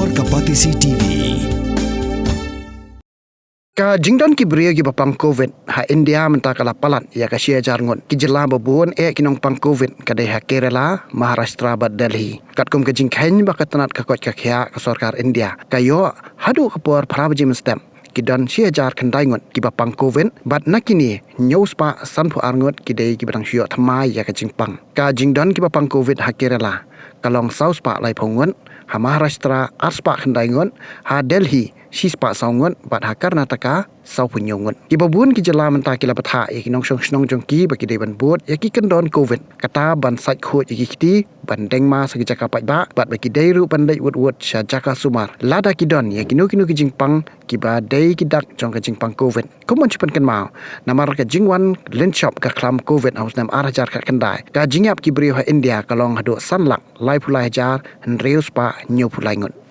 Ekspor Kapatisi TV. Ka Jingdon ki brio ki bapang COVID ha India menta kala Palat ya ka Hajar Ngut ki jela babun kinong pang COVID kadai ha Kerala Maharashtra bad Delhi kat kum ka jingkhain ba ka tanat ka kot ka khya ka sarkar India kayo hadu ka por phrabaji stem Kidon Hajar kandai ngut ki bapang COVID bat nakini news pa sanpu arngut ki dei ki batang syok thamai ya ka jingpang ka Jingdon ki bapang COVID ha Kerala kalong saus pa lai phongun ha Maharashtra arspa kandai ngut ha Delhi sispa saungun bat ha Karnataka sau punyungun ki babun ki jela menta ki lapatha ki nong snong jongki ba ki dei ban bot ya ki kendon COVID kata ban sat khot ki kiti ban dengma sagi jaka pai ba bat ba ki dei ru ban dei wut sha jaka sumar lada ki don ya ki kinu ki jingpang ki ba dei ki dak jong ka jingpang COVID kumon chupan kan mau namar ka jingwan lenchop ka klam COVID haus nam Hajar ka kendai ka jingyap ki brio ha India kalong hado sanlak lai pulai Hajar reus pa nyu pulai ngut